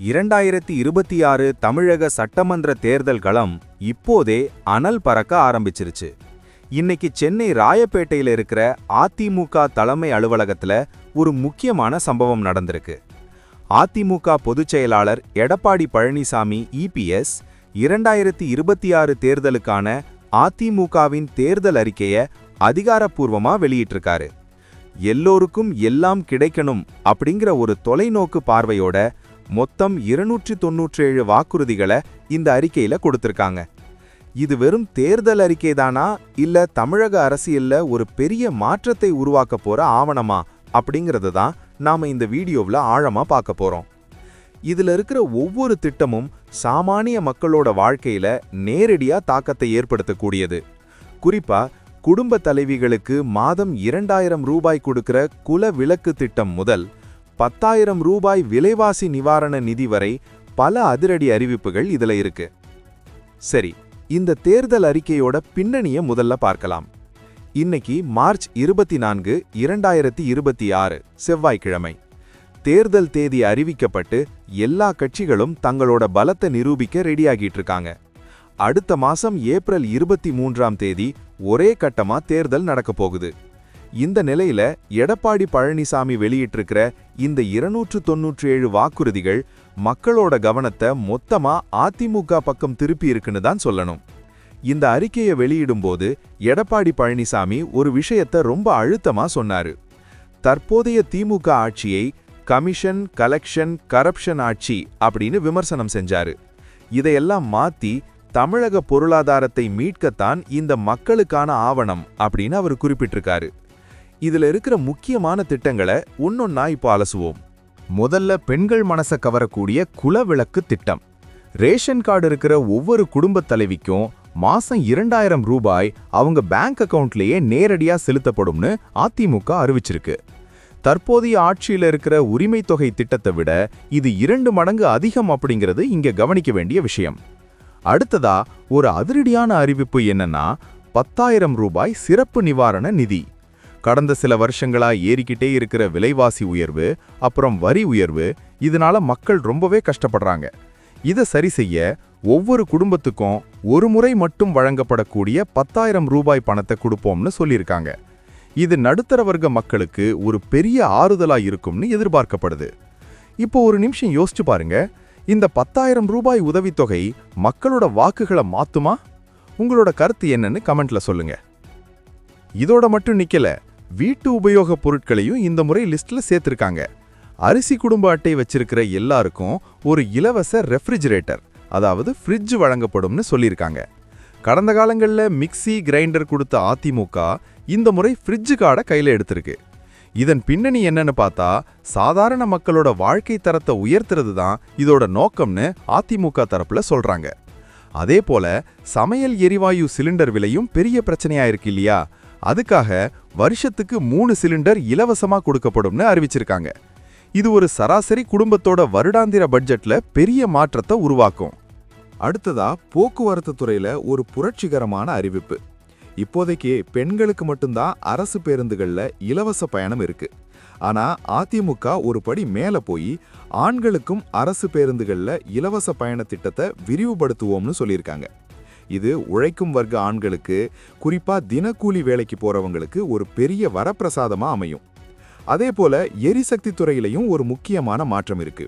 2026 தமிழக சட்டமன்ற தேர்தல் களம் இப்போதே அனல் பறக்க ஆரம்பிச்சிருச்சு. இன்னைக்கு சென்னை ராயப்பேட்டையில் இருக்கிற அதிமுக தலைமை அலுவலகத்துல ஒரு முக்கியமான சம்பவம் நடந்திருக்கு. அதிமுக பொதுச் செயலாளர் எடப்பாடி பழனிசாமி இபிஎஸ் 2026 தேர்தலுக்கான அதிமுகவின் தேர்தல் அறிக்கையை அதிகாரப்பூர்வமா வெளியிட்டிருக்காரு. எல்லோருக்கும் எல்லாம் கிடைக்கணும் அப்படிங்கிற ஒரு தொலைநோக்கு பார்வையோட மொத்தம் 297 வாக்குறுதிகளை இந்த அறிக்கையில கொடுத்திருக்காங்க. இது வெறும் தேர்தல் அறிக்கைதானா இல்ல தமிழக அரசியல்ல ஒரு பெரிய மாற்றத்தை உருவாக்க போற ஆவணமா அப்படிங்கிறது தான் நாம இந்த வீடியோவில் ஆழமா பார்க்க போறோம். இதுல இருக்கிற ஒவ்வொரு திட்டமும் சாமானிய மக்களோட வாழ்க்கையில நேரடியா தாக்கத்தை ஏற்படுத்தக்கூடியது. குறிப்பா குடும்ப தலைவிகளுக்கு மாதம் 2000 ரூபாய் கொடுக்கிற குல விளக்கு திட்டம் முதல் 10,000 ரூபாய் விலைவாசி நிவாரண நிதி வரை பல அதிரடி அறிவிப்புகள் இதுல இருக்கு. சரி, இந்த தேர்தல் அறிக்கையோட பின்னணியை முதல்ல பார்க்கலாம். இன்னைக்கு மார்ச் 24, 2026 செவ்வாய்க்கிழமை. தேர்தல் தேதி அறிவிக்கப்பட்டு எல்லா கட்சிகளும் தங்களோட பலத்தை நிரூபிக்க ரெடியாகிட்டு இருக்காங்க. அடுத்த மாசம் ஏப்ரல் 23ஆம் தேதி ஒரே கட்டமா தேர்தல் நடக்க போகுது. இந்த நிலையில எடப்பாடி பழனிசாமி வெளியிட்டிருக்கிற இந்த 297 வாக்குறுதிகள் மக்களோட கவனத்தை மொத்தமா அதிமுக பக்கம் திருப்பி இருக்குன்னு தான் சொல்லணும். இந்த அறிக்கையை வெளியிடும்போது எடப்பாடி பழனிசாமி ஒரு விஷயத்தை ரொம்ப அழுத்தமா சொன்னாரு. தற்போதைய திமுக ஆட்சியை கமிஷன், கலெக்ஷன், கரப்ஷன் ஆட்சி அப்படின்னு விமர்சனம் செஞ்சாரு. இதையெல்லாம் மாத்தி தமிழக பொருளாதாரத்தை மீட்கத்தான் இந்த மக்களுக்கான ஆவணம் அப்படின்னு அவர் குறிப்பிட்டிருக்காரு. இதுல இருக்கிற முக்கியமான திட்டங்களை ஒன்னொன்னா இப்போ அலசுவோம். முதல்ல பெண்கள் மனசை கவரக்கூடிய குலவிளக்கு திட்டம். ரேஷன் கார்டு இருக்கிற ஒவ்வொரு குடும்பத் தலைவிக்கும் மாசம் 2000 ரூபாய் அவங்க பேங்க் அக்கவுண்ட்லயே நேரடியா செலுத்தப்படும்னு அதிமுக அறிவிச்சிருக்கு. தற்போதைய ஆட்சியில இருக்கிற உரிமை தொகை திட்டத்தை விட இது 2 மடங்கு அதிகம் அப்படிங்கிறது இங்க கவனிக்க வேண்டிய விஷயம். அடுத்ததா ஒரு அதிரடியான அறிவிப்பு என்னன்னா 10,000 ரூபாய் சிறப்பு நிவாரண நிதி. கடந்த சில வருஷங்களா ஏறிக்கிட்டே இருக்கிற விலைவாசி உயர்வு, அப்புறம் வரி உயர்வு, இதனால மக்கள் ரொம்பவே கஷ்டப்படுறாங்க. இதை சரி செய்ய ஒவ்வொரு குடும்பத்துக்கும் ஒரு முறை மட்டும் வழங்கப்படக்கூடிய 10,000 ரூபாய் பணத்தை கொடுப்போம்னு சொல்லியிருக்காங்க. இது நடுத்தர வர்க்க மக்களுக்கு ஒரு பெரிய ஆறுதலா இருக்கும்னு எதிர்பார்க்கப்படுது. இப்போ ஒரு நிமிஷம் யோசிச்சு பாருங்க, இந்த 10,000 ரூபாய் உதவித்தொகை மக்களோட வாக்குகளை மாத்துமா? உங்களோட கருத்து என்னன்னு கமெண்ட்ல சொல்லுங்க. இதோட மட்டும் நிக்கல, வீட்டு உபயோக பொருட்களையும் இந்த முறை லிஸ்ட்ல சேர்த்திருக்காங்க. அரிசி குடும்ப அட்டை வச்சிருக்கிற எல்லாருக்கும் ஒரு இலவச ரெஃப்ரிஜரேட்டர், அதாவது ஃப்ரிட்ஜ் வழங்கப்படும்னு சொல்லியிருக்காங்க. கடந்த காலங்களில் மிக்சி, கிரைண்டர் கொடுத்த அதிமுக இந்த முறை ஃப்ரிட்ஜ் கார்டை கையில் எடுத்திருக்கு. இதன் பின்னணி என்னன்னு பார்த்தா சாதாரண மக்களோட வாழ்க்கை தரத்தை உயர்த்துறது தான் இதோட நோக்கம்னு அதிமுக தரப்புல சொல்றாங்க. அதே போல சமையல் எரிவாயு சிலிண்டர் விலையும் பெரிய பிரச்சனையா இருக்கு இல்லையா? அதுக்காக வருஷத்துக்கு 3 சிலிண்டர் இலவசமா கொடுக்கப்படும்னு அறிவிச்சிருக்காங்க. இது ஒரு சராசரி குடும்பத்தோட வருடாந்திர பட்ஜெட்ல பெரிய மாற்றத்தை உருவாக்கும். அடுத்ததா போக்குவரத்து துறையில ஒரு புரட்சிகரமான அறிவிப்பு. இப்போதைக்கு பெண்களுக்கு மட்டும்தான் அரசு பேருந்துகள்ல இலவச பயணம் இருக்கு. ஆனா அதிமுக ஒரு படி மேல போய் ஆண்களுக்கும் அரசு பேருந்துகள்ல இலவச பயண திட்டத்தை விரிவுபடுத்துவோம்னு சொல்லியிருக்காங்க. இது உழைக்கும் வர்க்க ஆண்களுக்கு, குறிப்பா தினக்கூலி வேலைக்கு போறவங்களுக்கு ஒரு பெரிய வரப்பிரசாதமா அமையும். அதே போல எரிசக்தி துறையிலையும் ஒரு முக்கியமான மாற்றம் இருக்கு.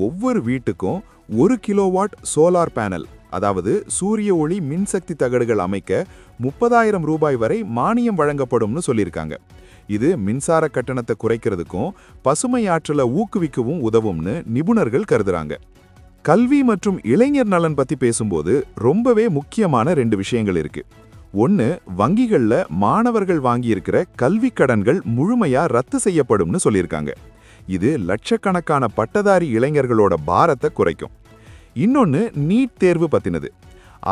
ஒவ்வொரு வீட்டுக்கும் 1 கிலோவாட் சோலார் பேனல், அதாவது சூரிய ஒளி மின்சக்தி தகடுகள் அமைக்க 30,000 ரூபாய் வரை மானியம் வழங்கப்படும்னு சொல்லியிருக்காங்க. இது மின்சார கட்டணத்தை குறைக்கிறதுக்கும் பசுமை ஆற்றலை ஊக்குவிக்கவும் உதவும்னு நிபுணர்கள் கருதுறாங்க. கல்வி மற்றும் இளைஞர் நலன் பத்தி பேசும்போது ரொம்பவே முக்கியமான 2 விஷயங்கள் இருக்கு. ஒன்னு, வங்கிகள்ல மாணவர்கள் வாங்கியிருக்கிற கல்வி கடன்கள் முழுமையா ரத்து செய்யப்படும்னு சொல்லியிருக்காங்க. இது லட்சக்கணக்கான பட்டதாரி இளைஞர்களோட பாரத்தை குறைக்கும். இன்னொன்னு, நீட் தேர்வு பத்தினது.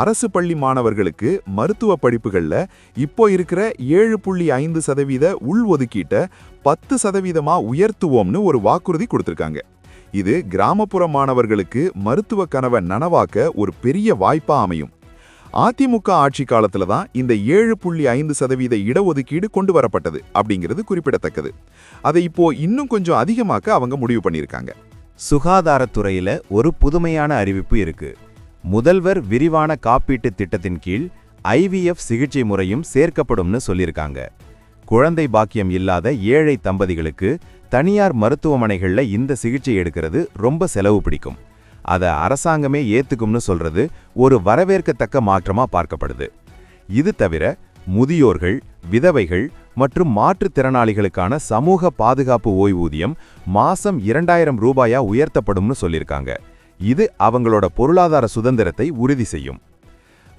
அரசு பள்ளி மாணவர்களுக்கு மருத்துவ படிப்புகள்ல இப்போ இருக்கிற 7.5% உள்ஒதுக்கீட்டை 10% உயர்த்துவோம்னு ஒரு வாக்குறுதி கொடுத்திருக்காங்க. இது கிராமப்புற மாணவர்களுக்கு மருத்துவ கனவை நனவாக்க ஒரு பெரிய வாய்ப்பா அமையும். அதிமுக ஆட்சி காலத்துல தான் இந்த 7.5% இடஒதுக்கீடு கொண்டு வரப்பட்டது அப்படிங்கிறது குறிப்பிடத்தக்கது. அதை இப்போ இன்னும் கொஞ்சம் அதிகமாக்க அவங்க முடிவு பண்ணியிருக்காங்க. சுகாதாரத்துறையில ஒரு புதுமையான அறிவிப்பு இருக்கு. முதல்வர் விரிவான காப்பீட்டு திட்டத்தின் கீழ் IVF சிகிச்சை முறையும் சேர்க்கப்படும்னு சொல்லியிருக்காங்க. குழந்தை பாக்கியம் இல்லாத ஏழை தம்பதிகளுக்கு தனியார் மருத்துவமனைகள்ல இந்த சிகிச்சை எடுக்கிறது ரொம்ப செலவு பிடிக்கும். அதை அரசாங்கமே ஏத்துக்கும்னு சொல்றது ஒரு வரவேற்கத்தக்க மாற்றமா பார்க்கப்படுது. இது தவிர முதியோர்கள், விதவைகள் மற்றும் மாற்றுத்திறனாளிகளுக்கான சமூக பாதுகாப்பு ஓய்வூதியம் மாசம் 2000 ரூபாயா உயர்த்தப்படும்னு சொல்லியிருக்காங்க. இது அவங்களோட பொருளாதார சுதந்திரத்தை உறுதி செய்யும்.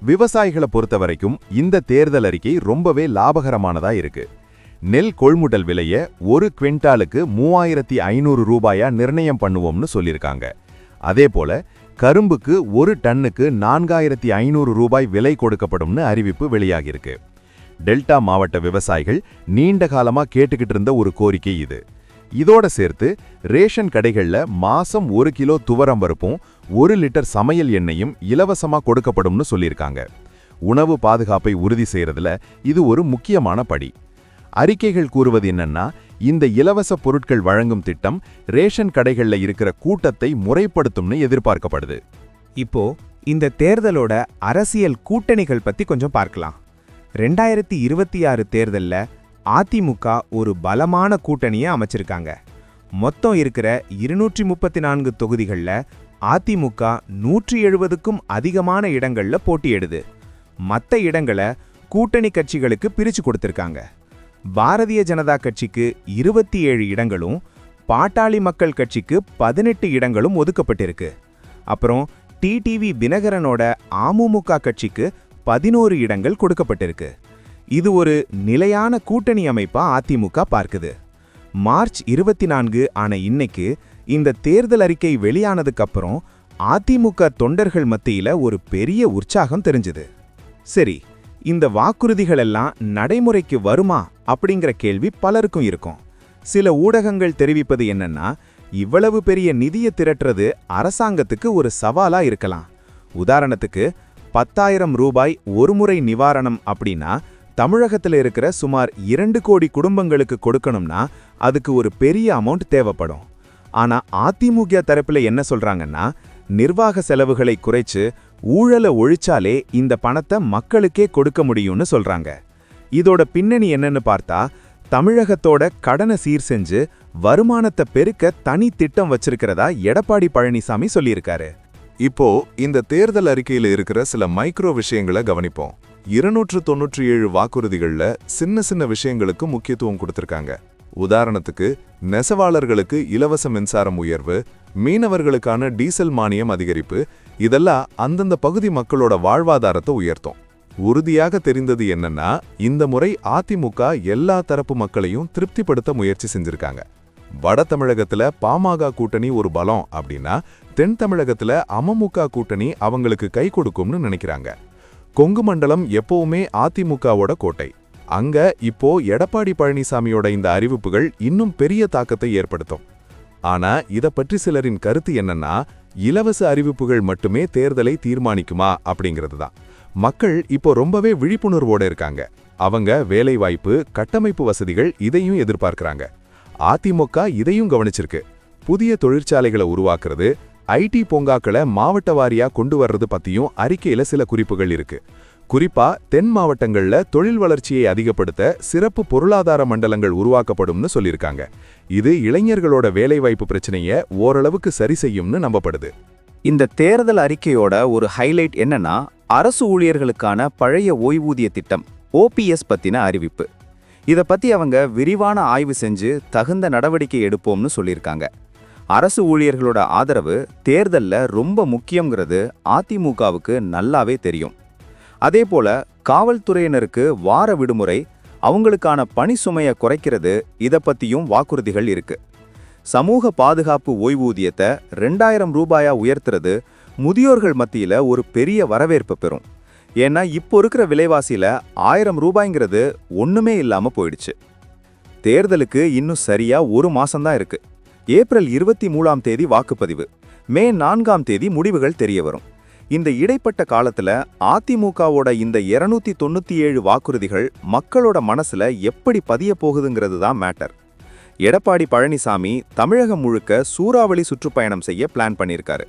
விவசாயிகளை பொறுத்தவரைக்கும் இந்த தேர்தல் அறிக்கை ரொம்பவே லாபகரமானதா இருக்கு. நெல் கொள்முதல் விலைய ஒரு குவிண்டாலுக்கு 3500 ரூபாயா நிர்ணயம் பண்ணுவோம்னு சொல்லியிருக்காங்க. அதேபோல கரும்புக்கு ஒரு டன்னுக்கு 4500 ரூபாய் விலை கொடுக்கப்படும்னு அறிவிப்பு வெளியாகியிருக்கு. டெல்டா மாவட்ட விவசாயிகள் நீண்ட காலமா கேட்டுக்கிட்டு இருந்த ஒரு கோரிக்கை இது. இதோட சேர்த்து ரேஷன் கடைகள்ல மாசம் 1 கிலோ துவரம் பருப்பும் 1 லிட்டர் சமையல் எண்ணெயும் இலவசமா கொடுக்கப்படும்னு சொல்லியிருக்காங்க. உணவு பாதுகாப்பை உறுதி செய்யறதுல இது ஒரு முக்கியமான படி. அறிக்கைகள் கூறுவது என்னன்னா, இந்த இலவச பொருட்கள் வழங்கும் திட்டம் ரேஷன் கடைகள்ல இருக்கிற கூட்டத்தை முறைப்படுத்தும்னு எதிர்பார்க்கப்படுது. இப்போ இந்த தேர்தலோட அரசியல் கூட்டணிகள் பத்தி கொஞ்சம் பார்க்கலாம். 2026 தேர்தல்ல அதிமுக ஒரு பலமான கூட்டணியை அமைச்சிருக்காங்க. மொத்தம் இருக்கிற 234 தொகுதிகள்ல அதிமுக 170க்கும் அதிகமான இடங்கள்ல போட்டியிடுது. மற்ற இடங்களை கூட்டணி கட்சிகளுக்கு பிரிச்சு கொடுத்திருக்காங்க. பாரதிய ஜனதா கட்சிக்கு 27 இடங்களும், பாட்டாளி மக்கள் கட்சிக்கு 18 இடங்களும் ஒதுக்கப்பட்டிருக்கு. அப்புறம் டிடிவி தினகரனோட அமமுக கட்சிக்கு 11 இடங்கள் கொடுக்கப்பட்டிருக்கு. இது ஒரு நிலையான கூட்டணி அமைப்பா அதிமுக பார்க்குது. மார்ச் 24 ஆன இன்னைக்கு இந்த தேர்தல் அறிக்கை வெளியானதுக்கு அப்புறம் அதிமுக தொண்டர்கள் மத்தியில ஒரு பெரிய உற்சாகம் தெரிஞ்சுது. சரி, இந்த வாக்குறுதிகள் எல்லாம் நடைமுறைக்கு வருமா அப்படிங்கிற கேள்வி பலருக்கும் இருக்கும். சில ஊடகங்கள் தெரிவிப்பது என்னன்னா, இவ்வளவு பெரிய நிதியை திரட்டுறது அரசாங்கத்துக்கு ஒரு சவாலா இருக்கலாம். உதாரணத்துக்கு 10,000 ரூபாய் ஒருமுறை நிவாரணம் அப்படின்னா தமிழகத்தில் இருக்கிற சுமார் 2 கோடி குடும்பங்களுக்கு கொடுக்கணும்னா அதுக்கு ஒரு பெரிய அமௌண்ட் தேவைப்படும். ஆனா அதிமுக தரப்புல என்ன சொல்றாங்கன்னா, நிர்வாக செலவுகளை குறைச்சு ஊழலை ஒழிச்சாலே இந்த பணத்தை மக்களுக்கே கொடுக்க முடியும்னு சொல்றாங்க. இதோட பின்னணி என்னன்னு பார்த்தா, தமிழகத்தோட கடனை சீர் செஞ்சு வருமானத்தை பெருக்க தனி திட்டம் வச்சிருக்கிறதா எடப்பாடி பழனிசாமி சொல்லியிருக்காரு. இப்போ இந்த தேர்தல் அறிக்கையில இருக்கிற சில மைக்ரோ விஷயங்களை கவனிப்போம். 297 வாக்குறுதிகள்ல சின்ன சின்ன விஷயங்களுக்கு முக்கியத்துவம் கொடுத்திருக்காங்க. உதாரணத்துக்கு நெசவாளர்களுக்கு இலவச மின்சாரம் உயர்வு, மீனவர்களுக்கான டீசல் மானியம் அதிகரிப்பு, இதெல்லாம் அந்தந்த பகுதி மக்களோட வாழ்வாதாரத்தை உயர்த்தும். உறுதியாக தெரிந்தது என்னன்னா, இந்த முறை அதிமுக எல்லா தரப்பு மக்களையும் திருப்திப்படுத்த முயற்சி செஞ்சிருக்காங்க. வட தமிழகத்துல பாமக கூட்டணி ஒரு பலம் அப்படின்னா, தென் தமிழகத்துல அமமுக கூட்டணி அவங்களுக்கு கை கொடுக்கும்னு நினைக்கிறாங்க. கொங்கு மண்டலம் எப்பவுமே அதிமுகவோட கோட்டை. அங்க இப்போ எடப்பாடி பழனிசாமியோட இந்த அறிவிப்புகள் இன்னும் பெரிய தாக்கத்தை ஏற்படுத்தும். ஆனா இத பற்றி சிலரின் கருத்து என்னன்னா, இலவச அறிவிப்புகள் மட்டுமே தேர்தலை தீர்மானிக்குமா அப்படிங்கிறதுதான். மக்கள் இப்போ ரொம்பவே விழிப்புணர்வோட இருக்காங்க. அவங்க வேலைவாய்ப்பு, கட்டமைப்பு வசதிகள் இதையும் எதிர்பார்க்கறாங்க. அதிமுக இதையும் கவனிச்சிருக்கு. புதிய தொழிற்சாலைகளை உருவாக்குறது, ஐடி பூங்காக்களை மாவட்ட வாரியா கொண்டு வர்றது பத்தியும் அறிக்கையில சில குறிப்புகள் இருக்கு. குறிப்பா தென் மாவட்டங்கள்ல தொழில் வளர்ச்சியை அதிகப்படுத்த சிறப்பு பொருளாதார மண்டலங்கள் உருவாக்கப்படும்னு சொல்லியிருக்காங்க. இது இளைஞர்களோட வேலைவாய்ப்பு பிரச்சனையை ஓரளவுக்கு சரி செய்யும்னு நம்பப்படுது. இந்த தேர்தல் அறிக்கையோட ஒரு ஹைலைட் என்னன்னா, அரசு ஊழியர்களுக்கான பழைய ஓய்வூதிய திட்டம் OPS பத்தின அறிவிப்பு. இதை பத்தி அவங்க விரிவான ஆய்வு செஞ்சு தகுந்த நடவடிக்கை எடுப்போம்னு சொல்லியிருக்காங்க. அரசு ஊழியர்களோட ஆதரவு தேர்தல்ல ரொம்ப முக்கியங்கிறது அதிமுகவுக்கு நல்லாவே தெரியும். அதேபோல காவல்துறையினருக்கு வார விடுமுறை, அவங்களுக்கான பணி சுமையை குறைக்கிறது, இதை பத்தியும் வாக்குறுதிகள் இருக்கு. சமூக பாதுகாப்பு ஓய்வூதியத்தை 2000 ரூபாயா உயர்த்துறது முதியோர்கள் மத்தியில ஒரு பெரிய வரவேற்பு பெறும். ஏன்னா இப்போ இருக்கிற விலைவாசியில 1000 ரூபாய்ங்கிறது ஒண்ணுமே இல்லாம போயிடுச்சு. தேர்தலுக்கு இன்னும் சரியா ஒரு மாசம்தான் இருக்கு. ஏப்ரல் 23ஆம் தேதி வாக்குப்பதிவு, மே 4ஆம் தேதி முடிவுகள் தெரிய வரும். இந்த இடைப்பட்ட காலத்துல அதிமுகவோட இந்த 297 வாக்குறுதிகள் மக்களோட மனசுல எப்படி பதிய போகுதுங்கிறது தான் மேட்டர். எடப்பாடி பழனிசாமி தமிழகம் முழுக்க சூறாவளி சுற்றுப்பயணம் செய்ய பிளான் பண்ணியிருக்காரு.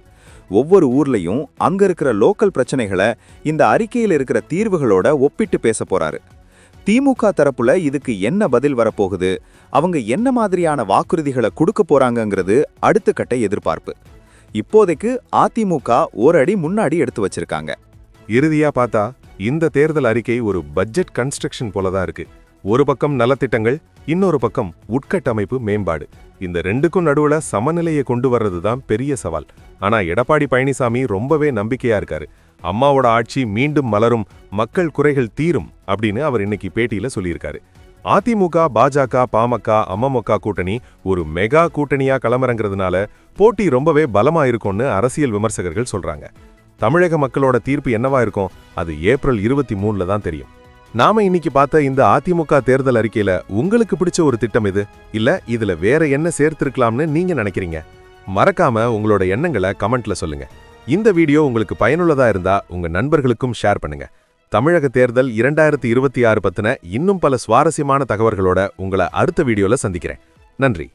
ஒவ்வொரு ஊர்லயும் அங்க இருக்கிற லோக்கல் பிரச்சனைகளை இந்த அறிக்கையில் இருக்கிற தீர்வுகளோட ஒப்பிட்டு பேச போறாரு. திமுக தரப்புல இதுக்கு என்ன பதில் வரப்போகுது, அவங்க என்ன மாதிரியான வாக்குறுதிகளை கொடுக்க போறாங்கங்கிறது அடுத்த கட்ட எதிர்பார்ப்பு. இப்போதைக்கு அதிமுக ஒரு அடி முன்னாடி எடுத்து வச்சிருக்காங்க. இறுதியா பார்த்தா இந்த தேர்தல் அறிக்கை ஒரு பட்ஜெட் கன்ஸ்ட்ரக்ஷன் போலதான் இருக்கு. ஒரு பக்கம் நலத்திட்டங்கள், இன்னொரு பக்கம் உட்கட்டமைப்பு மேம்பாடு. இந்த ரெண்டுக்கும் நடுவுல சமநிலையை கொண்டு வர்றதுதான் பெரிய சவால். ஆனா எடப்பாடி பழனிசாமி ரொம்பவே நம்பிக்கையா இருக்காரு. அம்மாவோட ஆட்சி மீண்டும் மலரும், மக்கள் குறைகள் தீரும் அப்படின்னு அவர் இன்னைக்கு பேட்டியில சொல்லியிருக்காரு. அதிமுக, பாஜக, பாமக, அமமுக கூட்டணி ஒரு மெகா கூட்டணியா களமிறங்கிறதுனால போட்டி ரொம்பவே பலமா இருக்கும்னு அரசியல் விமர்சகர்கள் சொல்றாங்க. தமிழக மக்களோட தீர்ப்பு என்னவா இருக்கும், அது ஏப்ரல் 23 தான் தெரியும். நாம இன்னைக்கு பார்த்த இந்த அதிமுக தேர்தல் அறிக்கையில உங்களுக்கு பிடிச்ச ஒரு திட்டம் இது, இல்ல இதுல வேற என்ன சேர்த்திருக்கலாம்னு நீங்க நினைக்கிறீங்க? மறக்காம உங்களோட எண்ணங்களை கமெண்ட்ல சொல்லுங்க. இந்த வீடியோ உங்களுக்கு பயனுள்ளதா இருந்தா உங்க நண்பர்களுக்கும் ஷேர் பண்ணுங்க. தமிழக தேர்தல் 2026 பத்தின இன்னும் பல சுவாரஸ்யமான தகவல்களோட உங்களை அடுத்த வீடியோல சந்திக்கிறேன். நன்றி.